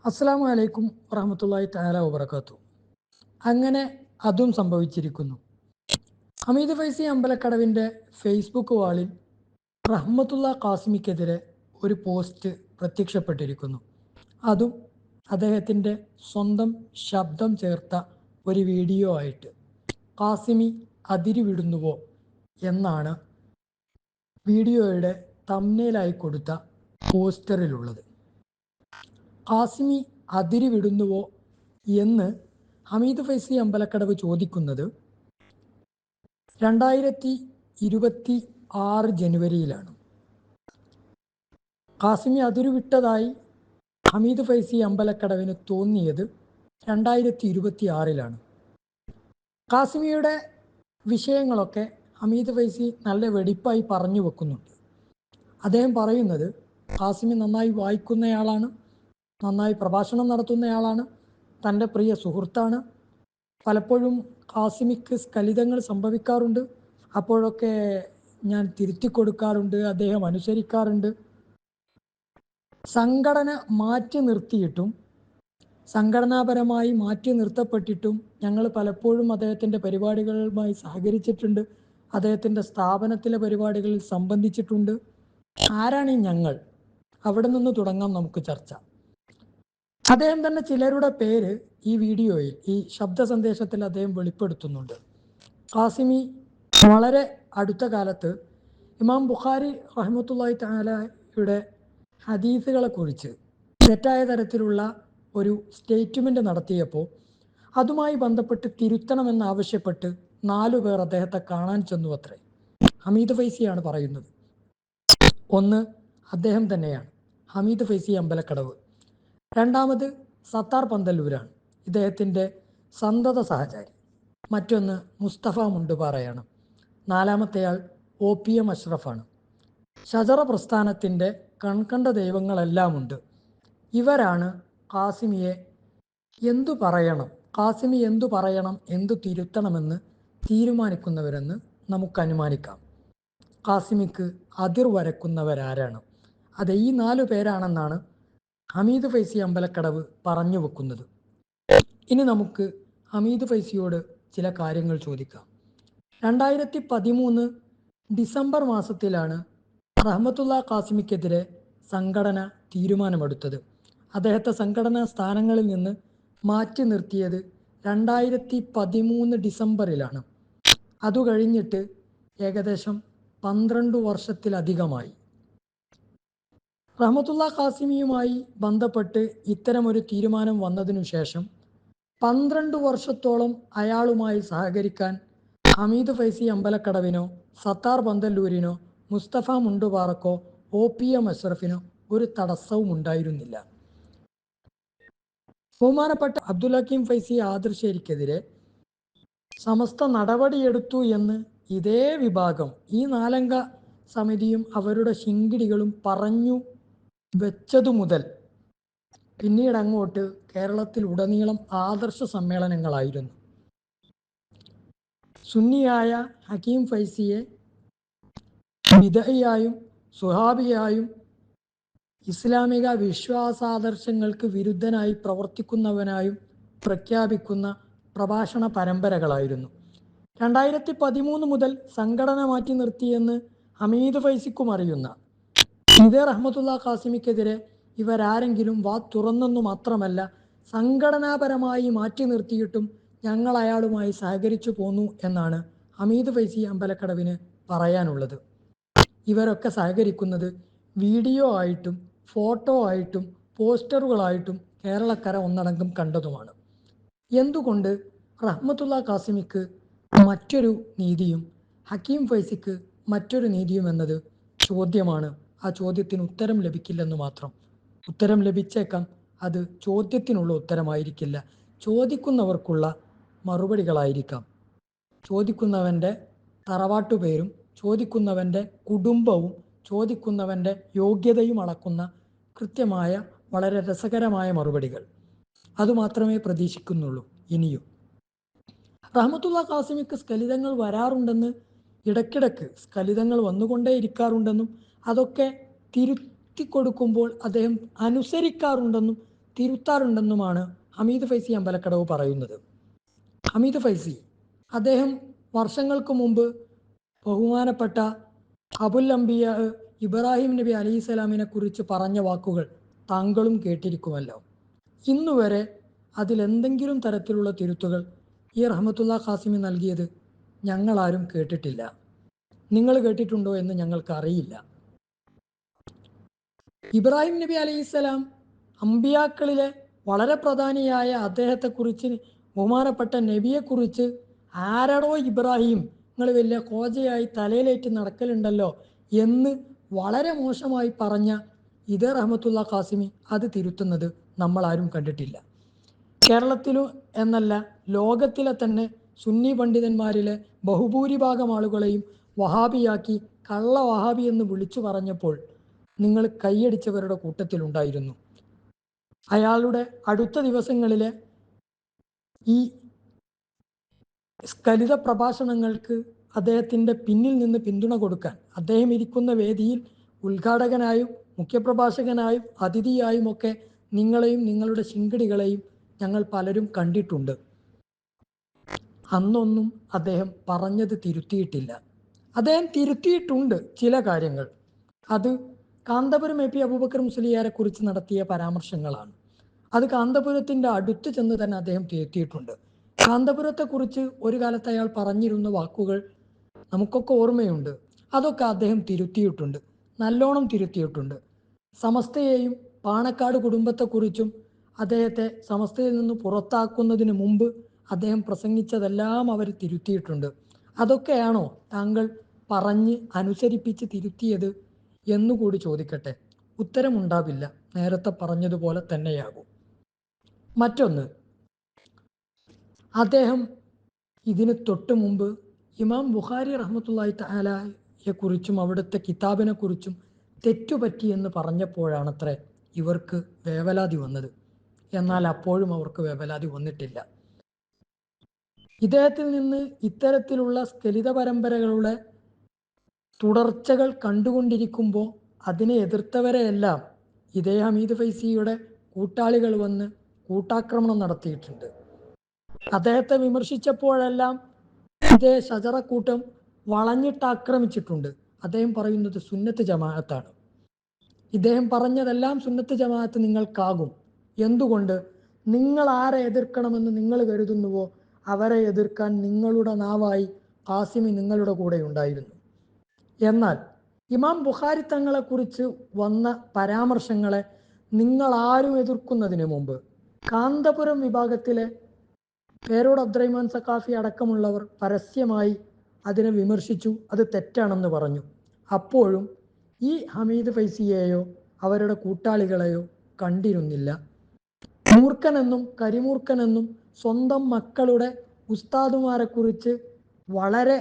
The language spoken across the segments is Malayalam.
അസ്സലാമു അലൈക്കും വറഹ്മത്തുള്ളാഹി തആല വബറകാതുഹു. അങ്ങനെ അതും സംഭവിച്ചിരിക്കുന്നു. ഹമീദ് ഫൈസി അമ്പലക്കടവിൻ്റെ ഫേസ്ബുക്ക് വാളിൽ റഹ്മത്തുള്ള ഖാസിമിക്കെതിരെ ഒരു പോസ്റ്റ് പ്രത്യക്ഷപ്പെട്ടിരിക്കുന്നു. അതും അദ്ദേഹത്തിൻ്റെ സ്വന്തം ശബ്ദം ചേർത്ത ഒരു വീഡിയോ ആയിട്ട്. ഖാസിമി അതിരുവിടുന്നുവോ എന്നാണ് വീഡിയോയുടെ തംബ്നെയിലായി കൊടുത്ത പോസ്റ്ററിലുള്ളത്. ഖാസിമി അതിരുവിടുന്നുവോ എന്ന് ഹമീദ് ഫൈസി അമ്പലക്കടവ് ചോദിക്കുന്നത് 2026 ജനുവരിയിലാണ്. ഖാസിമി അതിരുവിട്ടതായി ഹമീദ് ഫൈസി അമ്പലക്കടവിന് തോന്നിയത് 2026 ഖാസിമിയുടെ വിഷയങ്ങളൊക്കെ ഹമീദ് ഫൈസി നല്ല വെടിപ്പായി പറഞ്ഞു വെക്കുന്നുണ്ട്. അദ്ദേഹം പറയുന്നത് ഖാസിമി നന്നായി വായിക്കുന്നയാളാണ്, നന്നായി പ്രഭാഷണം നടത്തുന്നയാളാണ്, തൻ്റെ പ്രിയ സുഹൃത്താണ്. പലപ്പോഴും ഖാസിമിക്ക് സ്ഖലിതങ്ങൾ സംഭവിക്കാറുണ്ട്. അപ്പോഴൊക്കെ ഞാൻ തിരുത്തി കൊടുക്കാറുണ്ട്, അദ്ദേഹം അനുസരിക്കാറുണ്ട്. സംഘടന മാറ്റി നിർത്തിയിട്ടും സംഘടനാപരമായി മാറ്റി നിർത്തപ്പെട്ടിട്ടും ഞങ്ങൾ പലപ്പോഴും അദ്ദേഹത്തിൻ്റെ പരിപാടികളുമായി സഹകരിച്ചിട്ടുണ്ട്, അദ്ദേഹത്തിൻ്റെ സ്ഥാപനത്തിലെ പരിപാടികളിൽ സംബന്ധിച്ചിട്ടുണ്ട്. ആരാണ് ഈ ഞങ്ങൾ? അവിടെ നിന്ന് തുടങ്ങാം നമുക്ക് ചർച്ച. അദ്ദേഹം തന്നെ ചിലരുടെ പേര് ഈ വീഡിയോയിൽ, ഈ ശബ്ദ സന്ദേശത്തിൽ അദ്ദേഹം വെളിപ്പെടുത്തുന്നുണ്ട്. ഖാസിമി വളരെ അടുത്ത കാലത്ത് ഇമാം ബുഖാരി റഹ്മത്തുള്ളാഹി തആലയുടെ ഹദീസുകളെക്കുറിച്ച് തെറ്റായ തരത്തിലുള്ള ഒരു സ്റ്റേറ്റ്മെൻറ്റ് നടത്തിയപ്പോൾ അതുമായി ബന്ധപ്പെട്ട് തിരുത്തണമെന്നാവശ്യപ്പെട്ട് 4 പേർ അദ്ദേഹത്തെ കാണാൻ ചെന്നു അത്രേ. ഹമീദ് ഫൈസിയാണ് പറയുന്നത്. ഒന്ന് അദ്ദേഹം തന്നെയാണ്, ഹമീദ് ഫൈസി അമ്പലക്കടവ്. രണ്ടാമത് സത്താർ പന്തല്ലൂരാണ്, ഇദ്ദേഹത്തിൻ്റെ സന്തത സഹചാരി. മറ്റൊന്ന് മുസ്തഫ മുണ്ടുപാറയാണ്. നാലാമത്തെയാൾ OPM അഷ്റഫാണ്. ഷജറ പ്രസ്ഥാനത്തിൻ്റെ കൺകണ്ട ദൈവങ്ങളെല്ലാമുണ്ട്. ഇവരാണ് ഖാസിമിയെ എന്തു പറയണം, ഖാസിമി എന്തു പറയണം, എന്തു തിരുത്തണമെന്ന് തീരുമാനിക്കുന്നവരെന്ന് നമുക്ക് അനുമാനിക്കാം. ഖാസിമിക്ക് അതിർ വരക്കുന്നവരാരാണ്? അത് ഈ 4 പേരാണെന്നാണ് ഹമീദ് ഫൈസി അമ്പലക്കടവ് പറഞ്ഞു വെക്കുന്നത്. ഇനി നമുക്ക് ഹമീദ് ഫൈസിയോട് ചില കാര്യങ്ങൾ ചോദിക്കാം. 2013 ഡിസംബർ മാസത്തിലാണ് റഹ്മത്തുള്ള ഖാസിമിക്കെതിരെ സംഘടന തീരുമാനമെടുത്തത്. അദ്ദേഹത്തെ സംഘടനാ സ്ഥാനങ്ങളിൽ നിന്ന് മാറ്റി നിർത്തിയത് 2013 ഡിസംബറിലാണ്. അതു കഴിഞ്ഞിട്ട് ഏകദേശം 12 വർഷത്തിലധികമായി. റഹ്മത്തുള്ള ഖാസിമിയുമായി ബന്ധപ്പെട്ട് ഇത്തരമൊരു തീരുമാനം വന്നതിനു ശേഷം 12 വർഷത്തോളം അയാളുമായി സഹകരിക്കാൻ ഹമീദ് ഫൈസി അമ്പലക്കടവിനോ സത്താർ പന്തല്ലൂരിനോ മുസ്തഫ മുണ്ടുപാറക്കോ OPM അഷ്റഫിനോ ഒരു തടസ്സവും ഉണ്ടായിരുന്നില്ല. ബഹുമാനപ്പെട്ട അബ്ദുൽ ഹക്കീം ഫൈസി ആദർശേരിക്കെതിരെ സമസ്ത നടപടിയെടുത്തു എന്ന് ഇതേ വിഭാഗം, ഈ 4 അംഗ സമിതിയും അവരുടെ ശിങ്കിടികളും പറഞ്ഞു വെച്ചതു മുതൽ പിന്നീട് അങ്ങോട്ട് കേരളത്തിൽ ഉടനീളം ആദർശ സമ്മേളനങ്ങളായിരുന്നു. സുന്നിയായ ഹക്കീം ഫൈസിയെ ബിദഈയായും സുഹാബിയായും ഇസ്ലാമിക വിശ്വാസാദർശങ്ങൾക്ക് വിരുദ്ധനായി പ്രവർത്തിക്കുന്നവനായും പ്രഖ്യാപിക്കുന്ന പ്രഭാഷണ പരമ്പരകളായിരുന്നു. 2013 മുതൽ സംഘടന മാറ്റി നിർത്തിയെന്ന് ഹമീദ് ഫൈസിക്കും അറിയുന്ന ഇതേ റഹ്മത്തുള്ള ഖാസിമിക്കെതിരെ ഇവരാരെങ്കിലും വാ തുറന്നെന്നു മാത്രമല്ല, സംഘടനാപരമായി മാറ്റി നിർത്തിയിട്ടും ഞങ്ങൾ അയാളുമായി സഹകരിച്ചു പോന്നു എന്നാണ് ഹമീദ് ഫൈസി അമ്പലക്കടവിന് പറയാനുള്ളത്. ഇവരൊക്കെ സഹകരിക്കുന്നത് വീഡിയോ ആയിട്ടും ഫോട്ടോ ആയിട്ടും പോസ്റ്ററുകളായിട്ടും കേരളക്കര ഒന്നടങ്കം കണ്ടതുമാണ്. എന്തുകൊണ്ട് റഹ്മത്തുള്ള ഖാസിമിക്ക് മറ്റൊരു നീതിയും ഹക്കീം ഫൈസിക്ക് മറ്റൊരു നീതിയും എന്നത് ചോദ്യമാണ്. ആ ചോദ്യത്തിന് ഉത്തരം ലഭിക്കില്ലെന്ന് മാത്രം. ഉത്തരം ലഭിച്ചേക്കാം, അത് ചോദ്യത്തിനുള്ള ഉത്തരമായിരിക്കില്ല, ചോദിക്കുന്നവർക്കുള്ള മറുപടികളായിരിക്കാം. ചോദിക്കുന്നവൻ്റെ തറവാട്ടുപേരും ചോദിക്കുന്നവൻ്റെ കുടുംബവും ചോദിക്കുന്നവൻ്റെ യോഗ്യതയും അളക്കുന്ന കൃത്യമായ വളരെ രസകരമായ മറുപടികൾ അതുമാത്രമേ പ്രതീക്ഷിക്കുന്നുള്ളൂ. ഇനിയും റഹ്മത്തുള്ള ഖാസിമിക്ക് സ്ഖലിതങ്ങൾ വരാറുണ്ടെന്ന്, ഇടയ്ക്കിടയ്ക്ക് സ്ഖലിതങ്ങൾ വന്നുകൊണ്ടേ ഇരിക്കാറുണ്ടെന്നും അതൊക്കെ തിരുത്തി കൊടുക്കുമ്പോൾ അദ്ദേഹം അനുസരിക്കാറുണ്ടെന്നും തിരുത്താറുണ്ടെന്നുമാണ് ഹമീദ് ഫൈസി അമ്പലക്കടവ് പറയുന്നത്. ഹമീദ് ഫൈസി അദ്ദേഹം വർഷങ്ങൾക്ക് മുമ്പ് ബഹുമാനപ്പെട്ട അബുൽ അംബിയ ഇബ്രാഹിം നബി അലൈഹി സ്വലാമിനെ കുറിച്ച് പറഞ്ഞ വാക്കുകൾ താങ്കളും കേട്ടിരിക്കുമല്ലോ. ഇന്നുവരെ അതിലെന്തെങ്കിലും തരത്തിലുള്ള തിരുത്തുകൾ ഈ റഹ്മത്തുള്ള ഖാസിമി നൽകിയത് ഞങ്ങളാരും കേട്ടിട്ടില്ല. നിങ്ങൾ കേട്ടിട്ടുണ്ടോ എന്ന് ഞങ്ങൾക്ക് അറിയില്ല. ഇബ്രാഹിം നബി അലൈഹിസ്സലാം അമ്പിയാക്കളിലെ വളരെ പ്രധാനിയായ അദ്ദേഹത്തെക്കുറിച്ച്, ബഹുമാനപ്പെട്ട നബിയെക്കുറിച്ച് ആരടോ ഇബ്രാഹിം, നിങ്ങൾ വലിയ കോജയായി തലയിലേറ്റ് നടക്കലുണ്ടല്ലോ എന്ന് വളരെ മോശമായി പറഞ്ഞ ഇതേ റഹ്മത്തുള്ള ഖാസിമി അത് തിരുത്തുന്നത് നമ്മളാരും കണ്ടിട്ടില്ല. കേരളത്തിലും എന്നല്ല, ലോകത്തിലെ തന്നെ സുന്നി പണ്ഡിതന്മാരിലെ ബഹുഭൂരിഭാഗം ആളുകളെയും വഹാബിയാക്കി കള്ള വഹാബി എന്ന് വിളിച്ചു പറഞ്ഞപ്പോൾ നിങ്ങൾ കൈയടിച്ചവരുടെ കൂട്ടത്തിലുണ്ടായിരുന്നു. അയാളുടെ അടുത്ത ദിവസങ്ങളിലെ ഈ സ്ഖലിത പ്രഭാഷണങ്ങൾക്ക് അദ്ദേഹത്തിൻ്റെ പിന്നിൽ നിന്ന് പിന്തുണ കൊടുക്കാൻ അദ്ദേഹം ഇരിക്കുന്ന വേദിയിൽ ഉദ്ഘാടകനായും മുഖ്യപ്രഭാഷകനായും അതിഥിയായും ഒക്കെ നിങ്ങളെയും നിങ്ങളുടെ ശിങ്കിടികളെയും ഞങ്ങൾ പലരും കണ്ടിട്ടുണ്ട്. അന്നൊന്നും അദ്ദേഹം പറഞ്ഞത് തിരുത്തിയിട്ടില്ല. അദ്ദേഹം തിരുത്തിയിട്ടുണ്ട് ചില കാര്യങ്ങൾ. അത് കാന്തപുരം എ പി അബൂബക്കർ മുസ്ലിയാരെ കുറിച്ച് നടത്തിയ പരാമർശങ്ങളാണ്. അത് കാന്തപുരത്തിൻ്റെ അടുത്ത് ചെന്ന് തന്നെ അദ്ദേഹം തിരുത്തിയിട്ടുണ്ട്. കാന്തപുരത്തെക്കുറിച്ച് ഒരു കാലത്ത് അയാൾ പറഞ്ഞിരുന്ന വാക്കുകൾ നമുക്കൊക്കെ ഓർമ്മയുണ്ട്. അതൊക്കെ അദ്ദേഹം തിരുത്തിയിട്ടുണ്ട്, നല്ലോണം തിരുത്തിയിട്ടുണ്ട്. സമസ്തയെയും പാണക്കാട് കുടുംബത്തെക്കുറിച്ചും അദ്ദേഹത്തെ സമസ്തയിൽ നിന്ന് പുറത്താക്കുന്നതിന് മുമ്പ് അദ്ദേഹം പ്രസംഗിച്ചതെല്ലാം അവർ തിരുത്തിയിട്ടുണ്ട്. അതൊക്കെയാണോ താങ്കൾ പറഞ്ഞ് അനുസരിപ്പിച്ച് തിരുത്തിയത് എന്നുകൂടി ചോദിക്കട്ടെ. ഉത്തരമുണ്ടാവില്ല, നേരത്തെ പറഞ്ഞതുപോലെ തന്നെയാകും. മറ്റൊന്ന്, അദ്ദേഹം ഇതിന് തൊട്ട് മുമ്പ് ഇമാം ബുഖാരി റഹ്മത്തുള്ളാഹി തആലയെ കുറിച്ചും അവിടുത്തെ കിതാബിനെ കുറിച്ചും തെറ്റുപറ്റി എന്ന് പറഞ്ഞപ്പോഴാണത്രേ ഇവർക്ക് വേവലാതി വന്നത്. എന്നാൽ അപ്പോഴും അവർക്ക് വേവലാതി വന്നിട്ടില്ല. ഇദ്ദേഹത്തിൽ നിന്ന് ഇത്തരത്തിലുള്ള സ്ഖലിത പരമ്പരകളുടെ തുടർച്ചകൾ കണ്ടുകൊണ്ടിരിക്കുമ്പോൾ അതിനെ എതിർത്തവരെയെല്ലാം ഇതേ ഹമീദ് ഫൈസിയുടെ കൂട്ടാളികൾ വന്ന് കൂട്ടാക്രമണം നടത്തിയിട്ടുണ്ട്. അദ്ദേഹത്തെ വിമർശിച്ചപ്പോഴെല്ലാം ഇതേ ഷജറക്കൂട്ടം വളഞ്ഞിട്ടാക്രമിച്ചിട്ടുണ്ട്. അദ്ദേഹം പറയുന്നത് സുന്നത്ത് ജമാഅത്താണ്. ഇദ്ദേഹം പറഞ്ഞതെല്ലാം സുന്നത്ത് ജമാഅത്ത് നിങ്ങൾക്കാകും. എന്തുകൊണ്ട്? നിങ്ങൾ ആരെ എതിർക്കണമെന്ന് നിങ്ങൾ കരുതുന്നുവോ അവരെ എതിർക്കാൻ നിങ്ങളുടെ നാവായി ഖാസിമി നിങ്ങളുടെ കൂടെ ഉണ്ടായിരുന്നു. എന്നാൽ ഇമാം ബുഖാരി തങ്ങളെക്കുറിച്ച് വന്ന പരാമർശങ്ങളെ നിങ്ങൾ ആരും എതിർക്കുന്നതിന് മുമ്പ് കാന്തപുരം വിഭാഗത്തിലെ പേരോട് അബ്ദുറഹ്മാൻ സഖാഫി അടക്കമുള്ളവർ പരസ്യമായി അതിനെ വിമർശിച്ചു, അത് തെറ്റാണെന്ന് പറഞ്ഞു. അപ്പോഴും ഈ ഹമീദ് ഫൈസിയെയോ അവരുടെ കൂട്ടാളികളെയോ കണ്ടിരുന്നില്ല. മൂർഖനെന്നും കരിമൂർഖനെന്നും സ്വന്തം മക്കളുടെ ഉസ്താദുമാരെ കുറിച്ച് വളരെ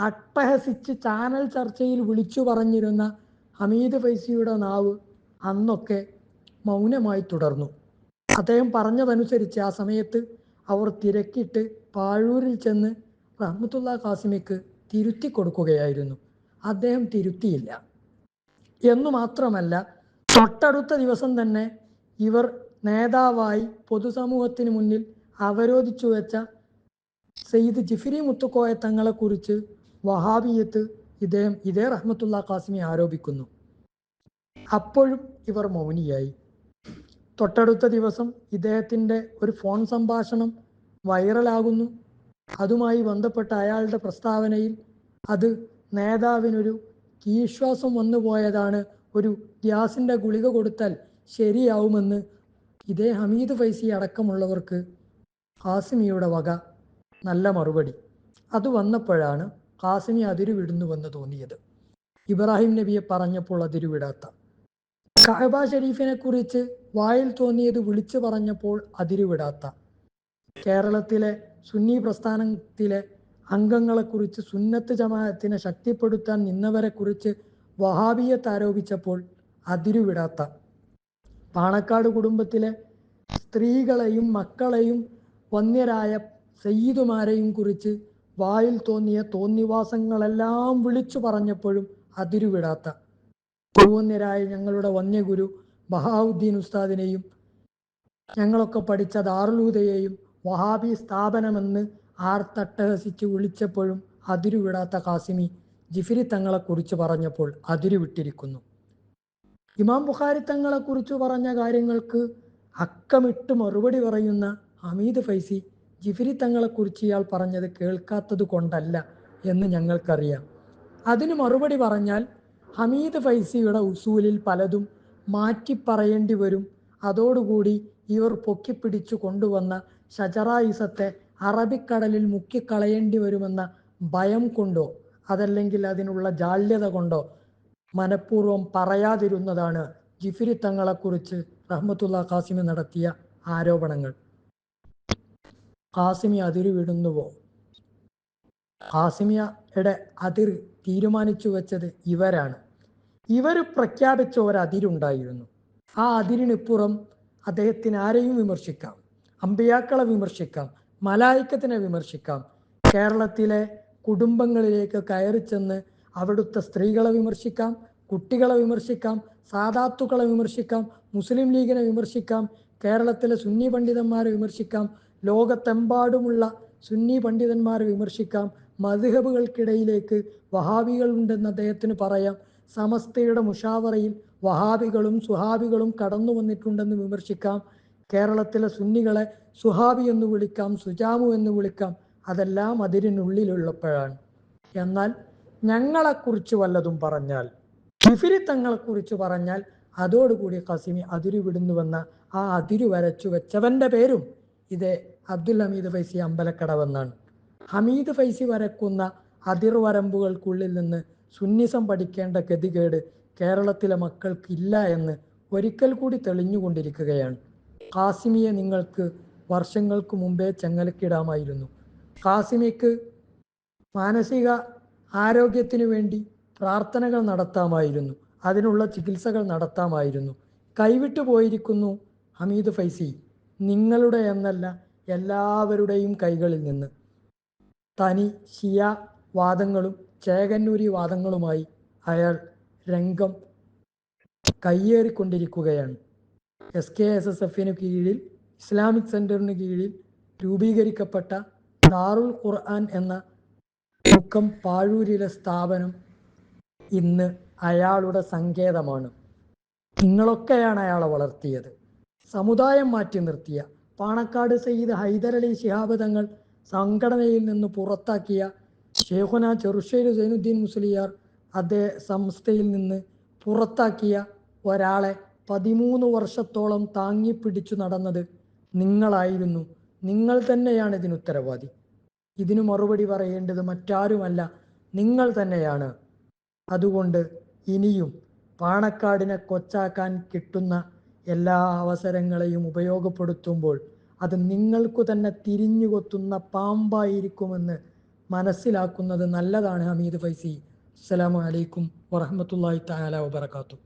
അട്ടഹസിച്ച് ചാനൽ ചർച്ചയിൽ വിളിച്ചു പറഞ്ഞിരുന്ന ഹമീദ് ഫൈസിയുടെ നാവ് അന്നൊക്കെ മൗനമായി തുടർന്നു. അദ്ദേഹം പറഞ്ഞതനുസരിച്ച് ആ സമയത്ത് അവർ തിരക്കിട്ട് പാഴൂരിൽ ചെന്ന് റഹ്മത്തുള്ള ഖാസിമിക്ക് തിരുത്തി കൊടുക്കുകയായിരുന്നു. അദ്ദേഹം തിരുത്തിയില്ല എന്നു മാത്രമല്ല, തൊട്ടടുത്ത ദിവസം തന്നെ ഇവർ നേതാവായി പൊതുസമൂഹത്തിന് മുന്നിൽ അവരോധിച്ചു വെച്ച സയ്യിദ് ജിഫ്രി മുത്തുക്കോയ തങ്ങളെക്കുറിച്ച് വഹാബിയത്ത് ഇതേ റഹ്മത്തുള്ള ഖാസിമി ആരോപിക്കുന്നു. അപ്പോഴും ഇവർ മൗനിയായി. തൊട്ടടുത്ത ദിവസം ഇദ്ദേഹത്തിൻ്റെ ഒരു ഫോൺ സംഭാഷണം വൈറലാകുന്നു. അതുമായി ബന്ധപ്പെട്ട അയാളുടെ പ്രസ്താവനയിൽ അത് നേതാവിനൊരു ഈശ്വാസം വന്നുപോയതാണ്, ഒരു ഗ്യാസിൻ്റെ ഗുളിക കൊടുത്താൽ ശരിയാവുമെന്ന് ഇതേ ഹമീദ് ഫൈസി അടക്കമുള്ളവർക്ക് ഖാസിമിയുടെ വക നല്ല മറുപടി. അത് വന്നപ്പോഴാണ് ഖാസിമി അതിരുവിടുന്നുവെന്ന് തോന്നിയത്. ഇബ്രാഹിം നബിയെ പറഞ്ഞപ്പോൾ അതിരുവിടാത്ത, കഅബ ഷരീഫിനെ കുറിച്ച് വായിൽ തോന്നിയത് വിളിച്ചു പറഞ്ഞപ്പോൾ അതിരുവിടാത്ത, കേരളത്തിലെ സുന്നി പ്രസ്ഥാനത്തിലെ അംഗങ്ങളെക്കുറിച്ച് സുന്നത്ത് ജമാഅത്തിനെ ശക്തിപ്പെടുത്താൻ നിന്നവരെക്കുറിച്ച് വഹാബിയത്ത് ആരോപിച്ചപ്പോൾ അതിരുവിടാത്ത, പാണക്കാട് കുടുംബത്തിലെ സ്ത്രീകളെയും മക്കളെയും വന്യരായ സയ്യിദുമാരെയും കുറിച്ച് വായിൽ തോന്നിയ തോന്നിവാസങ്ങളെല്ലാം വിളിച്ചു പറഞ്ഞപ്പോഴും അതിരുവിടാത്ത, വന്യരായ ഞങ്ങളുടെ വന്യഗുരു ബഹാവുദ്ദീൻ ഉസ്താദിനെയും ഞങ്ങളൊക്കെ പഠിച്ച ദാറുലൂദയെയും വഹാബി സ്ഥാപനമെന്ന് ആർത്തട്ടഹസിച്ച് വിളിച്ചപ്പോഴും അതിരുവിടാത്ത ഖാസിമി ജിഫിരി തങ്ങളെക്കുറിച്ച് പറഞ്ഞപ്പോൾ അതിരുവിട്ടിരിക്കുന്നു. ഇമാം ബുഖാരി തങ്ങളെക്കുറിച്ച് പറഞ്ഞ കാര്യങ്ങൾക്ക് അക്കമിട്ട് മറുപടി പറയുന്ന ഹമീദ് ഫൈസി ജിഫിരി തങ്ങളെക്കുറിച്ച് ഇയാൾ പറഞ്ഞത് കേൾക്കാത്തത് കൊണ്ടല്ല എന്ന് ഞങ്ങൾക്കറിയാം. അതിന് മറുപടി പറഞ്ഞാൽ ഹമീദ് ഫൈസിയുടെ ഉസൂലിൽ പലതും മാറ്റിപ്പറയേണ്ടി വരും. അതോടുകൂടി ഇവർ പൊക്കിപ്പിടിച്ചു കൊണ്ടുവന്ന ഷജറായിസത്തെ അറബിക്കടലിൽ മുക്കിക്കളയേണ്ടി വരുമെന്ന ഭയം കൊണ്ടോ അതല്ലെങ്കിൽ അതിനുള്ള ജാള്യത കൊണ്ടോ മനഃപൂർവ്വം പറയാതിരുന്നതാണ് ജിഫിരി തങ്ങളെക്കുറിച്ച് റഹ്മത്തുള്ള ഖാസിമി നടത്തിയ ആരോപണങ്ങൾ. ഖാസിമി അതിരുവിടുന്നുവോ? ഖാസിമിയുടെ അതിർ തീരുമാനിച്ചു വെച്ചത് ഇവരാണ്. ഇവർ പ്രഖ്യാപിച്ച ഒരതിരുണ്ടായിരുന്നു. ആ അതിരിനിപ്പുറം അദ്ദേഹത്തിന് ആരെയും വിമർശിക്കാം, അമ്പിയാക്കളെ വിമർശിക്കാം, മലായിക്കത്തിനെ വിമർശിക്കാം, കേരളത്തിലെ കുടുംബങ്ങളിലേക്ക് കയറി ചെന്ന് അവിടുത്തെ സ്ത്രീകളെ വിമർശിക്കാം, കുട്ടികളെ വിമർശിക്കാം, സാദാത്തുക്കളെ വിമർശിക്കാം, മുസ്ലിം ലീഗിനെ വിമർശിക്കാം, കേരളത്തിലെ സുന്നി പണ്ഡിതന്മാരെ വിമർശിക്കാം, ലോകത്തെമ്പാടുമുള്ള സുന്നി പണ്ഡിതന്മാരെ വിമർശിക്കാം, മദ്ഹബുകൾക്കിടയിലേക്ക് വഹാബികൾ ഉണ്ടെന്ന് അദ്ദേഹത്തിന് പറയാം, സമസ്തയുടെ മുഷാവറയിൽ വഹാബികളും സുഹാബികളും കടന്നു വന്നിട്ടുണ്ടെന്ന് വിമർശിക്കാം, കേരളത്തിലെ സുന്നികളെ സുഹാബി എന്ന് വിളിക്കാം, സുജാമു എന്ന് വിളിക്കാം. അതെല്ലാം അതിരിനുള്ളിലുള്ളപ്പോഴാണ്. എന്നാൽ ഞങ്ങളെക്കുറിച്ച് വല്ലതും പറഞ്ഞാൽ, ജിഫിരി തങ്ങളെക്കുറിച്ച് പറഞ്ഞാൽ അതോടുകൂടി ഖാസിമി അതിരു വിടുന്നുവെന്ന ആ അതിരു വരച്ചു വെച്ചവൻ്റെ പേരും ഇതേ അബ്ദുൽ ഹമീദ് ഫൈസി അമ്പലക്കടവെന്നാണ്. ഹമീദ് ഫൈസി വരക്കുന്ന അതിർവരമ്പുകൾക്കുള്ളിൽ നിന്ന് സുന്നിസം പഠിക്കേണ്ട ഗതികേട് കേരളത്തിലെ മക്കൾക്കില്ല എന്ന് ഒരിക്കൽ കൂടി തെളിഞ്ഞുകൊണ്ടിരിക്കുകയാണ്. ഖാസിമിയെ നിങ്ങൾക്ക് വർഷങ്ങൾക്ക് മുമ്പേ ചെങ്ങലക്കിടാമായിരുന്നു. ഖാസിമിക്ക് മാനസിക ആരോഗ്യത്തിനു വേണ്ടി പ്രാർത്ഥനകൾ നടത്താമായിരുന്നു, അതിനുള്ള ചികിത്സകൾ നടത്താമായിരുന്നു. കൈവിട്ടു പോയിരിക്കുന്നു ഹമീദ് ഫൈസി, നിങ്ങളുടെ എന്നല്ല എല്ലാവരുടെയും കൈകളിൽ നിന്ന്. തനി ഷിയ വാദങ്ങളും ചേകന്നൂരി വാദങ്ങളുമായി അയാൾ രംഗം കയ്യേറിക്കൊണ്ടിരിക്കുകയാണ്. SKSSF കീഴിൽ ഇസ്ലാമിക് സെൻറ്ററിന് കീഴിൽ രൂപീകരിക്കപ്പെട്ട ദാറുൽ ഖുർആൻ എന്ന മുക്കം പാഴൂരിലെ സ്ഥാപനം ഇന്ന് അയാളുടെ സങ്കേതമാണ്. നിങ്ങളൊക്കെയാണ് അയാളെ വളർത്തിയത്. സമുദായം മാറ്റി നിർത്തിയ, പാണക്കാട് സയ്യിദ് ഹൈദരലി ശിഹാബ് തങ്ങൾ സംഘടനയിൽ നിന്ന് പുറത്താക്കിയ, ഷേഖുന ചെറുശ്ശേരി സൈനുദ്ദീൻ മുസ്ലിയാർ അദ്ദേഹം സംസ്ഥയിൽ നിന്ന് പുറത്താക്കിയ ഒരാളെ 13 വർഷത്തോളം താങ്ങിപ്പിടിച്ചു നടന്നത് നിങ്ങളായിരുന്നു. നിങ്ങൾ തന്നെയാണ് ഇതിന് ഉത്തരവാദി. ഇതിനു മറുപടി പറയേണ്ടത് മറ്റാരുമല്ല, നിങ്ങൾ തന്നെയാണ്. അതുകൊണ്ട് ഇനിയും പാണക്കാടിനെ കൊച്ചാക്കാൻ കിട്ടുന്ന എല്ലാ അവസരങ്ങളെയും ഉപയോഗപ്പെടുത്തുമ്പോൾ അത് നിങ്ങൾക്കു തന്നെ തിരിഞ്ഞു കൊത്തുന്ന പാമ്പായിരിക്കുമെന്ന് മനസ്സിലാക്കുന്നത് നല്ലതാണ്. ഹമീദ് ഫൈസി. അസ്സലാമു അലൈക്കും വറഹ്മത്തുള്ളാഹി തആല വബറകാതുഹു.